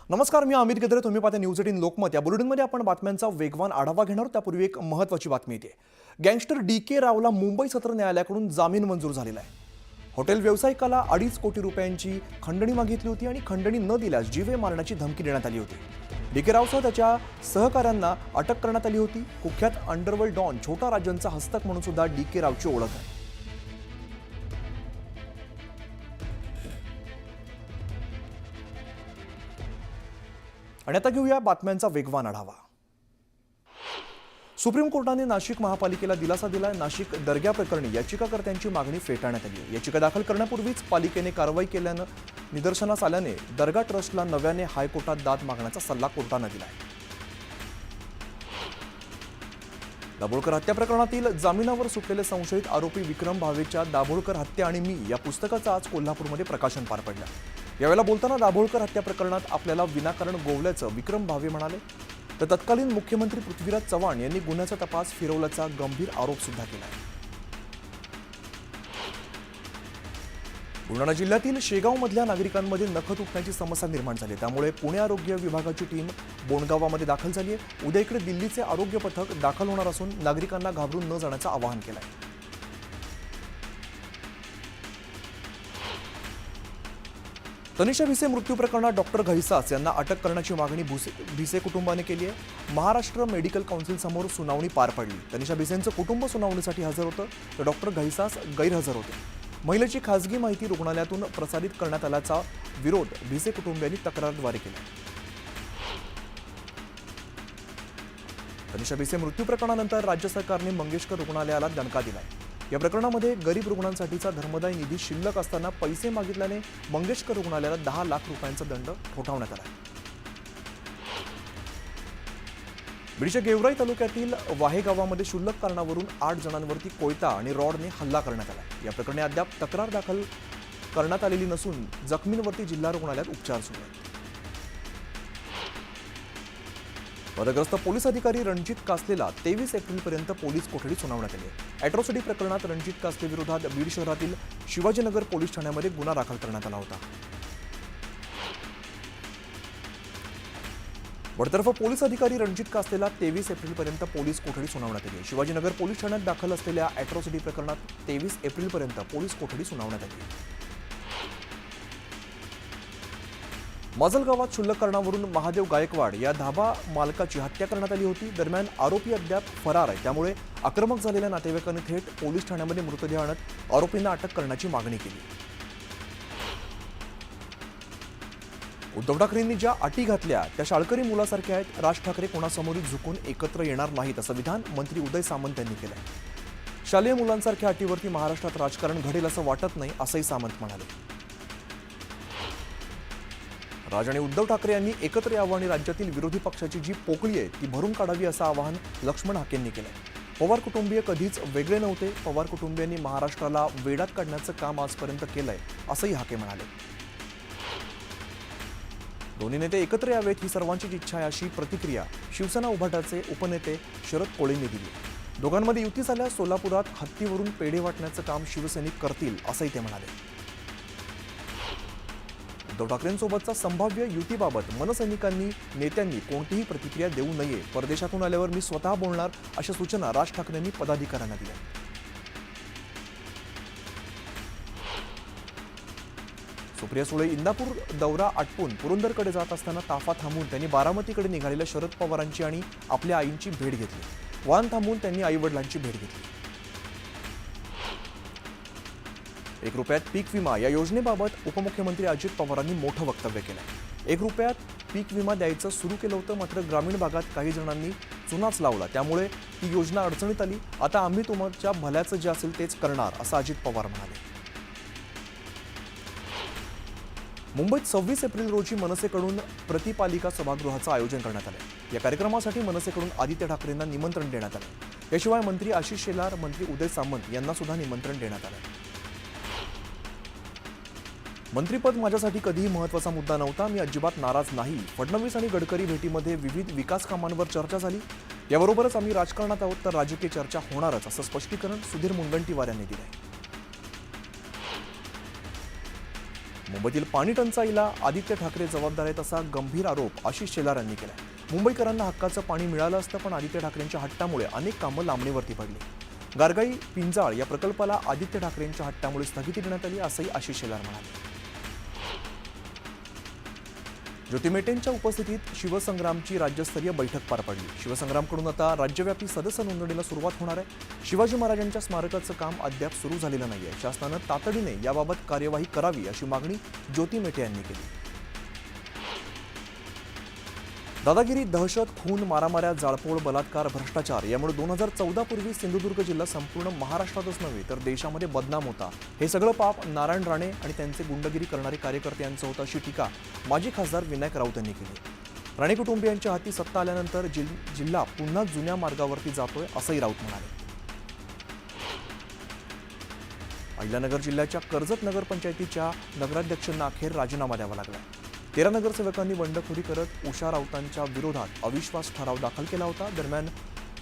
नमस्कार, मी अमित गद्रे. तुम्ही पाहता न्यूज 18 लोकमत. या बुलेटिनमध्ये आपण बातम्यांचा वेगवान आढावा घेणार. त्यापूर्वी एक महत्त्वाची बातमी येते. गँगस्टर DK रावला मुंबई सत्र न्यायालयाकडून जामीन मंजूर झालेला आहे. हॉटेल व्यावसायिकाला 2.5 कोटी रुपयांची खंडणी मागितली होती आणि खंडणी न दिल्यास जीवे मारण्याची धमकी देण्यात आली होती. DK रावसह त्याच्या सहकाऱ्यांना अटक करण्यात आली होती. कुख्यात अंडरवर्ल्ड डॉन छोटा राजनचा हस्तक म्हणून सुद्धा DK रावची ओळख आहे. आणि आता घेऊया बातम्यांचा वेगवान आढावा. सुप्रीम कोर्टाने नाशिक महापालिकेला दिलासा दिलाय. नाशिक दर्गा प्रकरणी याचिकाकर्त्यांची मागणी फेटाळण्यात आली आहे. याचिका दाखल करण्यापूर्वीच पालिकेने कारवाई केल्यानं निदर्शनास आल्याने दर्गा ट्रस्टला नव्याने हायकोर्टात दाद मागण्याचा सल्ला कोर्टाने दिलाय. दाभोळकर हत्या प्रकरणातील जामिनावर सुटलेले संशयित आरोपी विक्रम भावेच्या दाभोळकर हत्या आणि मी या पुस्तकाचं आज कोल्हापूरमध्ये प्रकाशन पार पडलं. यावेळेला बोलताना दाभोळकर हत्या प्रकरणात आपल्याला विनाकारण गोवल्याचं विक्रम भावे म्हणाले. तर तत्कालीन मुख्यमंत्री पृथ्वीराज चव्हाण यांनी गुन्ह्याचा तपास फिरवल्याचा गंभीर आरोप सुद्धा केला. बुलढाणा जिल्ह्यातील शेगावमधल्या नागरिकांमध्ये नख तुटण्याची समस्या निर्माण झाली. त्यामुळे पुणे आरोग्य विभागाची टीम बोंडगावामध्ये दाखल झाली आहे. उद्या इकडे दिल्लीचे आरोग्य पथक दाखल होणार असून नागरिकांना घाबरून न जाण्याचं आवाहन केलं आहे. तनिषा भिसे मृत्यू प्रकरणात डॉक्टर घैसास यांना अटक करण्याची मागणी भिसे कुटुंबाने केली आहे. महाराष्ट्र मेडिकल काउन्सिल समोर सुनावणी पार पडली. तनिषा भिसेंचं कुटुंब सुनावणीसाठी हजर होतं, तर डॉक्टर घैसास गैरहजर होते. महिलेची खासगी माहिती रुग्णालयातून प्रसारित करण्यात आल्याचा विरोध भिसे कुटुंबियांनी तक्रारद्वारे केला. तनिषा भिसे मृत्यू प्रकरणानंतर राज्य सरकारने मंगेशकर रुग्णालयाला दणका दिलाय. या प्रकरणामध्ये गरीब रुग्णांसाठीचा धर्मदाय निधी शिल्लक असताना पैसे मागितल्याने मंगेशकर रुग्णालयाला 10 लाख रुपयांचा दंड ठोठावण्यात आला. बीडच्या गेवराई तालुक्यातील वाहे गावामध्ये क्षुल्लक कारणावरून 8 जणांवरती कोयता आणि रॉडने हल्ला करण्यात आला. या प्रकरणी अद्याप तक्रार दाखल करण्यात आलेली नसून जखमींवरती जिल्हा रुग्णालयात उपचार सुरू आहेत. वादग्रस्त पोलीस अधिकारी रणजित कासलेला 23 एप्रिलपर्यंत पोलीस कोठडी सुनावण्यात आली आहे. अॅट्रॉसिटी प्रकरणात रणजित कासले विरोधात बीड शहरातील शिवाजीनगर पोलीस ठाण्यामध्ये गुन्हा दाखल करण्यात आला होता. वडतर्फ पोलीस अधिकारी रणजित कासलेला 23 एप्रिलपर्यंत पोलीस कोठडी सुनावण्यात आली आहे. शिवाजीनगर पोलीस ठाण्यात दाखल असलेल्या अॅट्रॉसिटी प्रकरणात 23 एप्रिलपर्यंत पोलीस कोठडी सुनावण्यात आली. माजलगावात क्षुल्लक कारणावरून महादेव गायकवाड या धाबा मालकाची हत्या करण्यात आली होती. दरम्यान आरोपी अद्याप फरार आहे. त्यामुळे आक्रमक झालेल्या नातेवाईकांनी थेट पोलीस ठाण्यामध्ये मृतदेह आणत आरोपींना अटक करण्याची मागणी केली. उद्धव ठाकरेंनी ज्या अटी घातल्या त्या शाळकरी मुलासारख्या आहेत. राज ठाकरे कोणासमोरही झुकून एकत्र येणार नाहीत असं विधान मंत्री उदय सामंत यांनी केलं. शालेय मुलांसारख्या अटीवरती महाराष्ट्रात राजकारण घडेल असं वाटत नाही असंही सामंत म्हणाले. राज आणि उद्धव ठाकरे यांनी एकत्र यावं आणि राज्यातील विरोधी पक्षाची जी पोकळी आहे ती भरून काढावी असं आवाहन लक्ष्मण हाकेंनी केलं. पवार कुटुंबीय कधीच वेगळे नव्हते. पवार कुटुंबियांनी महाराष्ट्राला वेडात काढण्याचं काम आजपर्यंत केलंय असंही हाके म्हणाले. दोन्ही नेते एकत्र यावेत ही सर्वांचीच इच्छा आहे अशी प्रतिक्रिया शिवसेना उभाटाचे उपनेते शरद कोळेंनी दिली. दोघांमध्ये युती झाल्यास सोलापुरात हत्तीवरून पेढे वाटण्याचं काम शिवसैनिक करतील असंही ते म्हणाले. उद्धव ठाकरेंसोबतचा संभाव्य युतीबाबत मनसैनिकांनी नेत्यांनी कोणतीही प्रतिक्रिया देऊ नये. परदेशातून आल्यावर मी स्वतः बोलणार अशा सूचना राज ठाकरेंनी पदाधिकाऱ्यांना दिल्या. सुप्रिया सुळे इंदापूर दौरा आटपून पुरंदरकडे जात असताना ताफा थांबून त्यांनी बारामतीकडे निघालेल्या शरद पवारांची आणि आपल्या आईंची भेट घेतली. वाहन थांबून त्यांनी आईवडिलांची भेट घेतली. 1 रुपयात पीक विमा या योजनेबाबत उपमुख्यमंत्री अजित पवारांनी मोठं वक्तव्य केलं. 1 रुपयात पीक विमा द्यायचं सुरू केलं होतं, मात्र ग्रामीण भागात काही जणांनी चुनाच लावला. त्यामुळे ही योजना अडचणीत आली. आता आम्ही तुमच्या भल्याचं जे असेल तेच करणार असं अजित पवार म्हणाले. मुंबईत 26 एप्रिल रोजी मनसेकडून प्रतिपालिका सभागृहाचं आयोजन करण्यात आलं. या कार्यक्रमासाठी मनसेकडून आदित्य ठाकरेंना निमंत्रण देण्यात आलं. याशिवाय मंत्री आशिष शेलार, मंत्री उदय सामंत यांना सुद्धा निमंत्रण देण्यात आलं. मंत्रिपद माझ्यासाठी कधीही महत्त्वाचा मुद्दा नव्हता. मी अजिबात नाराज नाही. फडणवीस आणि गडकरी भेटीमध्ये विविध विकास कामांवर चर्चा झाली. याबरोबरच आम्ही राजकारणात आहोत तर राजकीय चर्चा होणारच असं स्पष्टीकरण सुधीर मुनगंटीवार यांनी दिलं. मुंबईतील पाणी टंचाईला आदित्य ठाकरे जबाबदार आहेत असा गंभीर आरोप आशिष शेलार यांनी केला. मुंबईकरांना हक्काचं पाणी मिळालं असतं, पण आदित्य ठाकरेंच्या हट्टामुळे अनेक कामं लांबणीवरती पडली. गारगाई पिंजाळ या प्रकल्पाला आदित्य ठाकरेंच्या हट्टामुळे स्थगिती देण्यात आली असंही आशिष शेलार म्हणाले. ज्योती मेटेंच्या उपस्थितीत शिवसंग्रामची राज्यस्तरीय बैठक पार पडली. शिवसंग्रामकडून आता राज्यव्यापी सदस्य नोंदणीला सुरुवात होणार आहे. शिवाजी महाराजांच्या स्मारकाचं काम अद्याप सुरू झालेलं नाहीये. शासनानं तातडीने याबाबत कार्यवाही करावी अशी मागणी ज्योती मेटे यांनी केली. दादागिरी, दहशत, खून, मारामाऱ्या, जाळपोळ, बलात्कार, भ्रष्टाचार यामुळे 2014 पूर्वी सिंधुदुर्ग जिल्हा संपूर्ण महाराष्ट्रातच नव्हे तर देशामध्ये बदनाम होता. हे सगळं पाप नारायण राणे आणि त्यांचे गुंडगिरी करणारे कार्यकर्ते यांचं होतं अशी टीका माजी खासदार विनायक राऊत यांनी केली. राणे कुटुंबियांच्या हाती सत्ता आल्यानंतर जिल्हा पुन्हा जुन्या मार्गावरती जातोय असंही राऊत म्हणाले. अहिल्यानगर जिल्ह्याच्या कर्जत नगरपंचायतीच्या नगराध्यक्षांना अखेर राजीनामा द्यावा लागला. 13 नगरसेवकांनी बंडखोरी करत उषा राऊतांच्या विरोधात अविश्वास ठराव दाखल केला होता. दरम्यान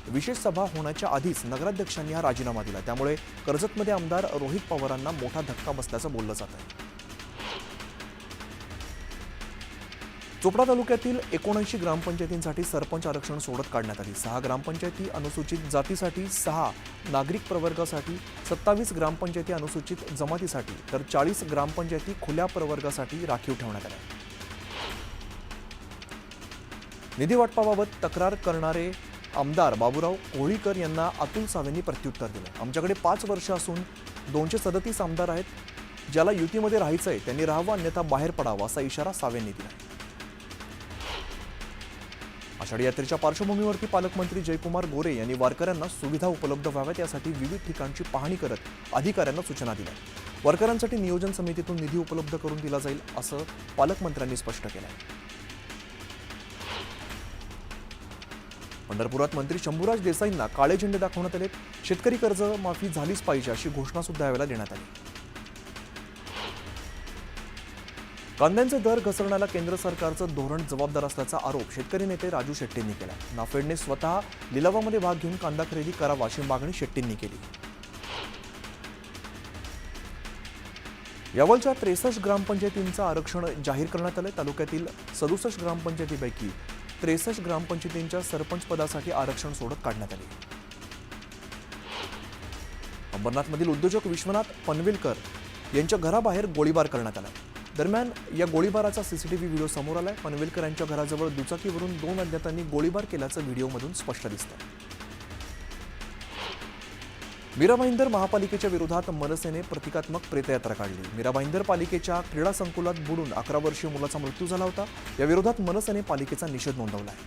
विशेष सभा होण्याच्या आधीच नगराध्यक्षांनी हा राजीनामा दिला. त्यामुळे कर्जतमध्ये आमदार रोहित पवारांना मोठा धक्का बसल्याचं बोललं जात आहे. चोपडा तालुक्यातील 79 ग्रामपंचायतींसाठी सरपंच आरक्षण सोडत काढण्यात आली. 6 ग्रामपंचायती अनुसूचित जातीसाठी, 6 नागरिक प्रवर्गासाठी, 27 ग्रामपंचायती अनुसूचित जमातीसाठी तर 40 ग्रामपंचायती खुल्या प्रवर्गासाठी राखीव ठेवण्यात आल्या. निधी वाटपाबाबत तक्रार करणारे आमदार बाबूराव कोळीकर यांना अतुल सावेंनी प्रत्युत्तर दिलं. आमच्याकडे 5 वर्ष असून 237 आमदार आहेत. ज्याला युतीमध्ये राहायचंय त्यांनी राहावं, अन्यथा बाहेर पडावं असा इशारा सावेंनी दिला. आषाढी यात्रेच्या पार्श्वभूमीवरती पालकमंत्री जयकुमार गोरे यांनी वारकऱ्यांना सुविधा उपलब्ध व्हाव्यात यासाठी विविध ठिकाणची पाहणी करत अधिकाऱ्यांना सूचना दिल्या. वारकऱ्यांसाठी नियोजन समितीतून निधी उपलब्ध करून दिला जाईल असं पालकमंत्र्यांनी स्पष्ट केलं. पंढरपुरात मंत्री शंभूराज देसाईंना काळे झेंडे दाखवण्यात आले. शेतकरी कर्ज माफी झालीच पाहिजे अशी घोषणा सुद्धा यावेळेला देण्यात आली. कांद्यांचे दर घसरण्याला केंद्र सरकारचं धोरण जबाबदार असल्याचा आरोप शेतकरी नेते राजू शेट्टींनी केला. नाफेडने स्वतः लिलावामध्ये भाग घेऊन कांदा खरेदी करावा अशी मागणी शेट्टींनी केली. यावलच्या 63 ग्रामपंचायतींचं आरक्षण जाहीर करण्यात आलं. तालुक्यातील 67 ग्रामपंचायतीपैकी 63 ग्रामपंचायतींच्या सरपंच पदासाठी आरक्षण सोडत काढण्यात आले. अंबरनाथमधील उद्योजक विश्वनाथ पनवेलकर यांच्या घराबाहेर गोळीबार करण्यात आला. दरम्यान या गोळीबाराचा सीसीटीव्ही व्हिडिओ समोर आलाय. पनवेलकर यांच्या घराजवळ दुचाकीवरून 2 अज्ञातांनी गोळीबार केल्याचं व्हिडिओमधून स्पष्ट दिसतंय. मीरा भाईंदर महापालिकेच्या विरोधात मनसेने प्रतिकात्मक प्रेतयात्रा काढली. मीरा भाईंदर पालिकेच्या क्रीडा संकुलात बुडून 11 वर्षीय मुलाचा मृत्यू झाला होता. या विरोधात मनसेने पालिकेचा निषेध नोंदवला आहे.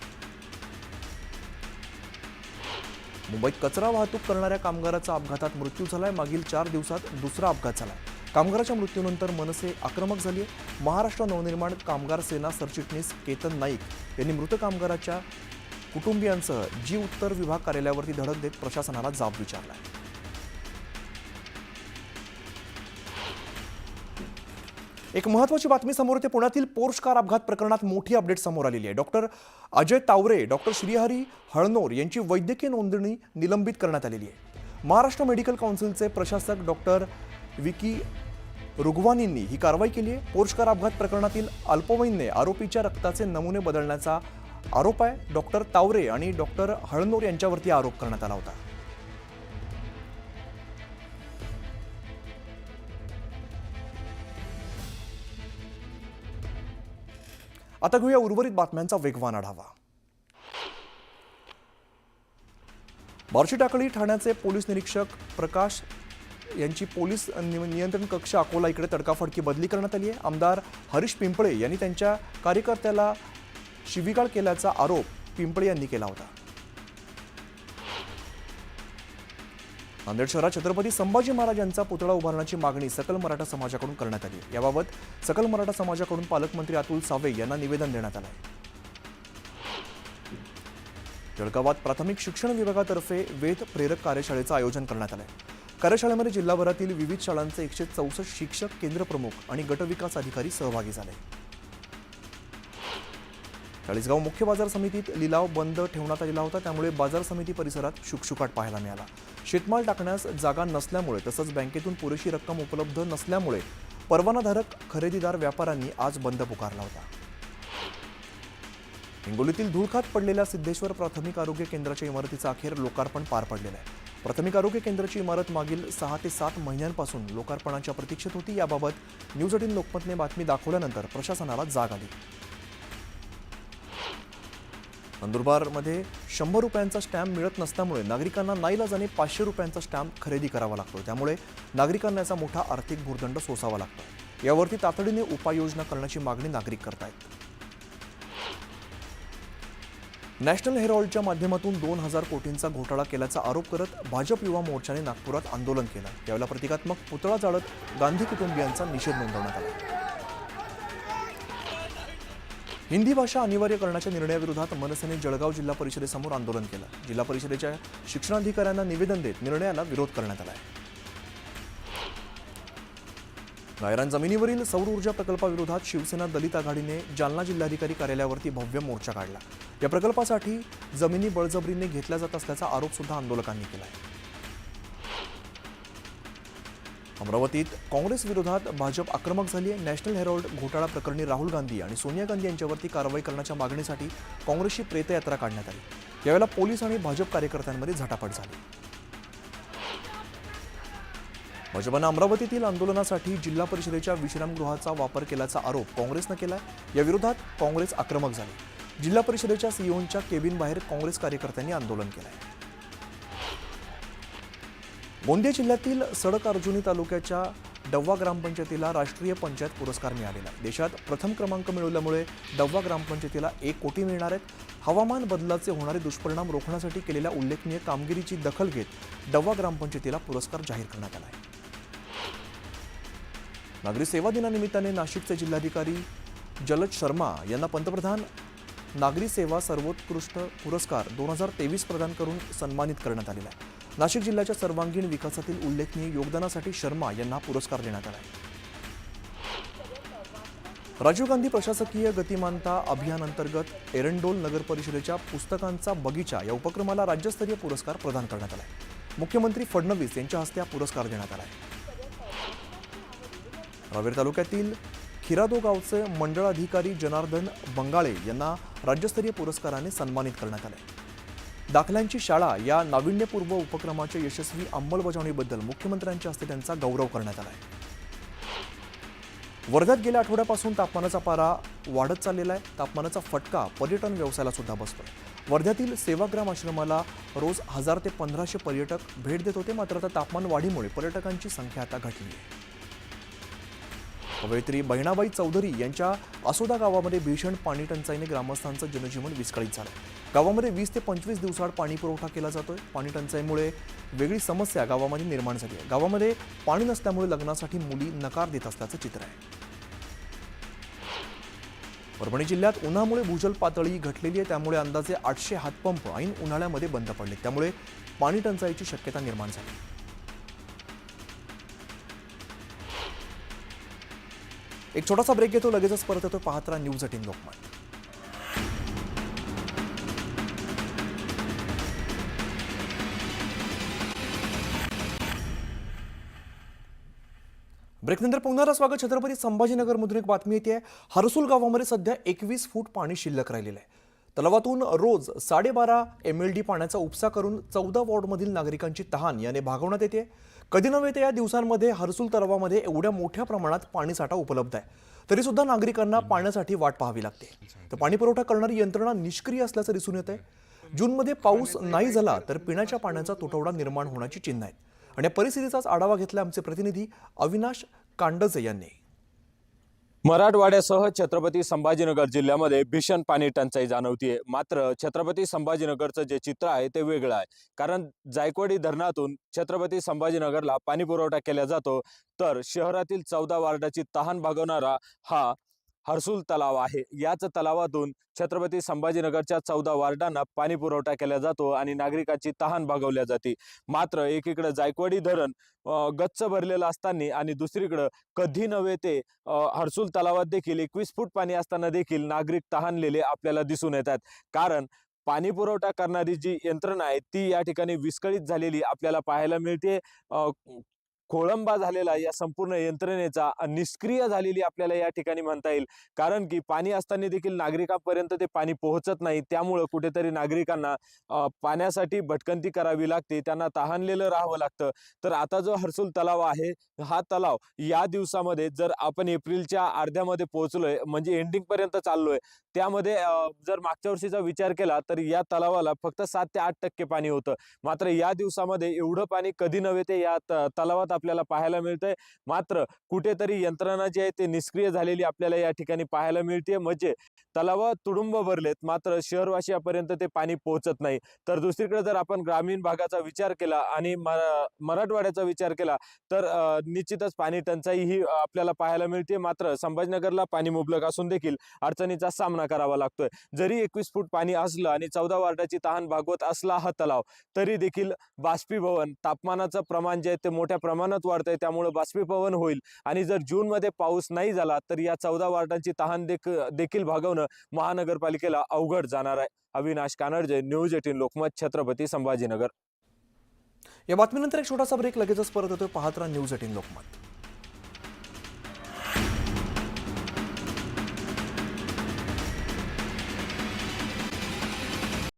मुंबईत कचरा वाहतूक करणाऱ्या कामगाराचा अपघातात मृत्यू झालाय. मागील 4 दिवसात दुसरा अपघात झालाय. कामगाराच्या मृत्यूनंतर मनसे आक्रमक झाली आहे. महाराष्ट्र नवनिर्माण कामगार सेना सरचिटणीस केतन नाईक यांनी मृत कामगाराच्या कुटुंबियांसह जी उत्तर विभाग कार्यालयावरती धडक देत प्रशासनाला जाब विचारलाय. एक महत्त्वाची बातमी समोर येते. पुण्यातील पोर्श कार अपघात प्रकरणात मोठी अपडेट समोर आलेली आहे. डॉक्टर अजय तावरे, डॉक्टर श्रीहरी हळनोर यांची वैद्यकीय नोंदणी निलंबित करण्यात आलेली आहे. महाराष्ट्र मेडिकल काउन्सिलचे प्रशासक डॉक्टर विकी रुगवानींनी ही कारवाई केली आहे. पोर्श कार अपघात प्रकरणातील अल्पवयीनने आरोपीच्या रक्ताचे नमुने बदलण्याचा आरोप आहे. डॉक्टर तावरे आणि डॉक्टर हळनोर यांच्यावरती आरोप करण्यात आला होता. आता घेऊया उर्वरित बातम्यांचा वेगवान आढावा. बार्शी टाकळी ठाण्याचे पोलीस निरीक्षक प्रकाश यांची पोलीस नियंत्रण कक्ष अकोला इकडे तडकाफडकी बदली करण्यात आली आहे. आमदार हरीश पिंपळे यांनी त्यांच्या कार्यकर्त्याला शिवीगाळ केल्याचा आरोप पिंपळे यांनी केला होता. नांदेड शहरात छत्रपती संभाजी महाराज यांचा पुतळा उभारण्याची मागणी सकल मराठा समाजाकडून करण्यात आली. याबाबत सकल मराठा समाजाकडून पालकमंत्री अतुल सावे यांना निवेदन देण्यात आलं आहे. जळगावात प्राथमिक शिक्षण विभागातर्फे वेध प्रेरक कार्यशाळेचं आयोजन करण्यात आलं आहे. कार्यशाळेमध्ये जिल्हाभरातील विविध शाळांचे 164 शिक्षक, केंद्र प्रमुख आणि गटविकास अधिकारी सहभागी झाले. चाळीसगाव मुख्य बाजार समितीत लिलाव बंद ठेवण्यात आलेला होता. त्यामुळे बाजार समिती परिसरात शुकशुकाट पाहायला मिळाला. शेतमाल टाकण्यास जागा नसल्यामुळे तसंच बँकेतून पुरेशी रक्कम उपलब्ध नसल्यामुळे परवानाधारक खरेदीदार व्यापाऱ्यांनी आज बंद पुकारला होता. हिंगोलीतील धुळखात पडलेल्या सिद्धेश्वर प्राथमिक आरोग्य केंद्राच्या इमारतीचं अखेर लोकार्पण पार पडलेलं आहे. प्राथमिक आरोग्य केंद्राची इमारत मागील 6 ते 7 महिन्यांपासून लोकार्पणाच्या प्रतीक्षेत होती. याबाबत न्यूज 18 लोकमतने बातमी दाखवल्यानंतर प्रशासनाला जाग आली. नंदुरबारमध्ये 100 रुपयांचा स्टॅम्प मिळत नसल्यामुळे नागरिकांना नाईलाजाने 500 रुपयांचा स्टॅम्प खरेदी करावा लागतो. त्यामुळे नागरिकांना याचा मोठा आर्थिक भुर्दंड सोसावा लागतो. यावरती तातडीने उपाययोजना करण्याची मागणी नागरिक करतायत. नॅशनल हेरॉल्डच्या माध्यमातून 2000 कोटींचा घोटाळा केल्याचा आरोप करत भाजप युवा मोर्चाने नागपुरात आंदोलन केलं. यावेळेला प्रतिकात्मक पुतळा जाळत गांधी कुटुंबियांचा निषेध नोंदवण्यात आला. हिंदी भाषा अनिवार्य करण्याच्या निर्णयाविरोधात मनसेने जळगाव जिल्हा परिषदेसमोर आंदोलन केलं. जिल्हा परिषदेच्या शिक्षणाधिकाऱ्यांना निवेदन देत निर्णयाला विरोध करण्यात आला आहे. गायरान जमिनीवरील सौर ऊर्जा प्रकल्पाविरोधात शिवसेना दलित आघाडीने जालना जिल्हाधिकारी कार्यालयावरती भव्य मोर्चा काढला. या प्रकल्पासाठी जमिनी बळजबरीने घेतल्या जात असल्याचा आरोप सुद्धा आंदोलकांनी केला आहे. अमरावतीत काँग्रेस विरोधात भाजप आक्रमक झाली आहे. नॅशनल हेरॉल्ड घोटाळा प्रकरणी राहुल गांधी आणि सोनिया गांधी यांच्यावरती कारवाई करण्याच्या मागणीसाठी काँग्रेसची प्रेतयात्रा काढण्यात आली. यावेळेला पोलीस आणि भाजप कार्यकर्त्यांमध्ये झटापट झाली. भाजपनं अमरावतीतील आंदोलनासाठी जिल्हा परिषदेच्या विश्रामगृहाचा वापर केल्याचा आरोप काँग्रेसनं केलाय. या विरोधात काँग्रेस आक्रमक झाली. जिल्हा परिषदेच्या सीओनच्या केबिनबाहेर काँग्रेस कार्यकर्त्यांनी आंदोलन केलंय. गोंदिया जिल्ह्यातील सडक अर्जुनी तालुक्याच्या डव्वा ग्रामपंचायतीला राष्ट्रीय पंचायत पुरस्कार मिळालेला आहे. देशात प्रथम क्रमांक मिळवल्यामुळे डव्वा ग्रामपंचायतीला 1 कोटी मिळणार आहेत. हवामान बदलाचे होणारे दुष्परिणाम रोखण्यासाठी केलेल्या उल्लेखनीय कामगिरीची दखल घेत डव्वा ग्रामपंचायतीला पुरस्कार जाहीर करण्यात आला आहे. नागरी सेवा दिनानिमित्ताने नाशिकचे जिल्हाधिकारी जलज शर्मा यांना पंतप्रधान नागरी सेवा सर्वोत्कृष्ट पुरस्कार 2023 प्रदान करून सन्मानित करण्यात आलेला आहे. नाशिक जिल्ह्याच्या सर्वांगीण विकासातील उल्लेखनीय योगदानासाठी शर्मा यांना पुरस्कार देण्यात आला आहे. राजीव गांधी प्रशासकीय गतिमानता अभियानांतर्गत एरंडोल नगर परिषदेच्या पुस्तकांचा बगीचा या उपक्रमाला राज्यस्तरीय पुरस्कार प्रदान करण्यात आला आहे. मुख्यमंत्री फडणवीस यांच्या हस्ते हा पुरस्कार देण्यात आला आहे. रावेर तालुक्यातील खिरादो गावचे मंडळ अधिकारी जनार्दन बंगाळे यांना राज्यस्तरीय पुरस्काराने सन्मानित करण्यात आले. दाखल्यांची शाळा या नाविन्यपूर्व उपक्रमाच्या यशस्वी अंमलबजावणीबद्दल मुख्यमंत्र्यांच्या हस्ते त्यांचा गौरव करण्यात आला आहे. वर्ध्यात गेल्या आठवड्यापासून तापमानाचा पारा वाढत चाललेला आहे. तापमानाचा फटका पर्यटन व्यवसायाला सुद्धा बसतोय. वर्ध्यातील सेवाग्राम आश्रमाला रोज 1000 ते 1500 पर्यटक भेट देत होते. मात्र आता तापमान वाढीमुळे पर्यटकांची संख्या आता घटली आहे. कवयित्री बहिणाबाई चौधरी यांच्या आसोदा गावामध्ये भीषण पाणी टंचाईने ग्रामस्थांचं जनजीवन विस्कळीत झालं. गावामध्ये 20 ते 25 दिवसाआड पाणी पुरवठा केला जातोय. पाणी टंचाईमुळे वेगळी समस्या गावामध्ये निर्माण झाली आहे. गावामध्ये पाणी नसल्यामुळे लग्नासाठी मुली नकार देत असल्याचं चित्र आहे. परभणी जिल्ह्यात उन्हामुळे भूजल पातळी घटलेली आहे. त्यामुळे अंदाजे 800 हातपंप ऐन उन्हाळ्यामध्ये बंद पडले. त्यामुळे पाणी टंचाईची शक्यता निर्माण झाली. एक छोटासा ब्रेक घेतो, लगेचच परत येतो. पाहत राहा न्यूज 18 लोकमत. ब्रेकनंतर पुन्हा स्वागत. छत्रपती संभाजीनगरमधून एक बातमी येते. हरसूल गावामध्ये सध्या 21 फूट पाणी शिल्लक राहिलेलं आहे. तलावातून रोज 12.5 MLD पाण्याचा उपसा करून 14 वॉर्डमधील नागरिकांची तहान याने भागवण्यात येते. कधी नव्हे ते या दिवसांमध्ये हरसूल तलावामध्ये एवढ्या मोठ्या प्रमाणात पाणीसाठा उपलब्ध आहे. तरी सुद्धा नागरिकांना पाण्यासाठी वाट पाहावी लागते. तर पाणी पुरवठा करणारी यंत्रणा निष्क्रिय असल्याचं दिसून येत आहे. जूनमध्ये पाऊस नाही झाला तर पिण्याच्या पाण्याचा तुटवडा निर्माण होण्याची चिन्ह आहेत. आणि या परिस्थितीचाच आढावा घेतला आमचे प्रतिनिधी अविनाश कांडजे यांनी. मराठवाड्यासह छत्रपती संभाजीनगर जिल्ह्यामध्ये भीषण पाणी टंचाई जाणवतीये. मात्र छत्रपती संभाजीनगरचं जे चित्र आहे ते वेगळं आहे. कारण जायकवाडी धरणातून छत्रपती संभाजीनगरला पाणी पुरवठा केला जातो, तर शहरातील 14 वार्डाची तहान भागवणारा हा हर्सुल तलाव आहे. याच तलावातून छत्रपती संभाजीनगरच्या 14 वार्डांना पाणी पुरवठा केला जातो आणि नागरिकांची तहान भागवल्या जाते. मात्र एकीकडे जायकवाडी धरण गच्च भरलेलं असताना आणि दुसरीकडे कधी नव्हे ते हर्सुल तलावात देखील 21 फूट पाणी असताना देखील नागरिक तहानलेले आपल्याला दिसून येतात. कारण पाणी पुरवठा करणारी जी यंत्रणा आहे ती या ठिकाणी विस्कळीत झालेली आपल्याला पाहायला मिळते. खोळंबा झालेला या संपूर्ण यंत्रणेचा निष्क्रिय झालेली आपल्याला या ठिकाणी म्हणता येईल. कारण की पाणी असताना देखील नागरिकांपर्यंत ते पाणी पोहोचत नाही. त्यामुळं कुठेतरी नागरिकांना पाण्यासाठी भटकंती करावी लागते, त्यांना तहानलेलं राहावं लागतं. तर आता जो हर्सुल तलाव आहे, हा तलाव या दिवसामध्ये जर आपण एप्रिलच्या अर्ध्यामध्ये पोहोचलोय, म्हणजे एंडिंग पर्यंत चाललोय, त्यामध्ये जर मागच्या वर्षीचा विचार केला तर या तलावाला फक्त 7 ते 8% पाणी होतं. मात्र या दिवसामध्ये एवढं पाणी कधी नव्हे ते या तलावात आपल्याला पाहायला मिळतंय. मात्र कुठेतरी यंत्रणा जी आहे ते निष्क्रिय झालेली आपल्याला या ठिकाणी पाहायला मिळते. म्हणजे तलाव तुडुंब भरलेत, मात्र शहरवासियापर्यंत ते पाणी पोहोचत नाही. तर दुसरीकडे जर आपण ग्रामीण भागाचा विचार केला आणि मराठवाड्याचा विचार केला तर निश्चितच पाणी टंचाई ही आपल्याला पाहायला मिळते. मात्र संभाजीनगरला पाणी मुबलक असून देखील अडचणीचा सामना करावा लागतोय. जरी 21 फूट पाणी असलं आणि 14 वॉर्डाची तहान भागवत असला हा तलाव, तरी देखील बाष्पीभवन, तापमानाचं प्रमाण जे आहे ते मोठ्या प्रमाणात वाढतंय. त्यामुळे बाष्पीभवन होईल आणि जर जूनमध्ये पाऊस नाही झाला तर या 14 वॉर्डांची तहान देखील भागवणं महानगरपालिकेला अवघड जाणार आहे. अविनाश कानडजे, न्यूज 18 लोकमत, छत्रपती संभाजीनगर. या बातमीनंतर एक छोटासा ब्रेक, लगेचच परत येतोय. पाहत राहा न्यूज 18 लोकमत.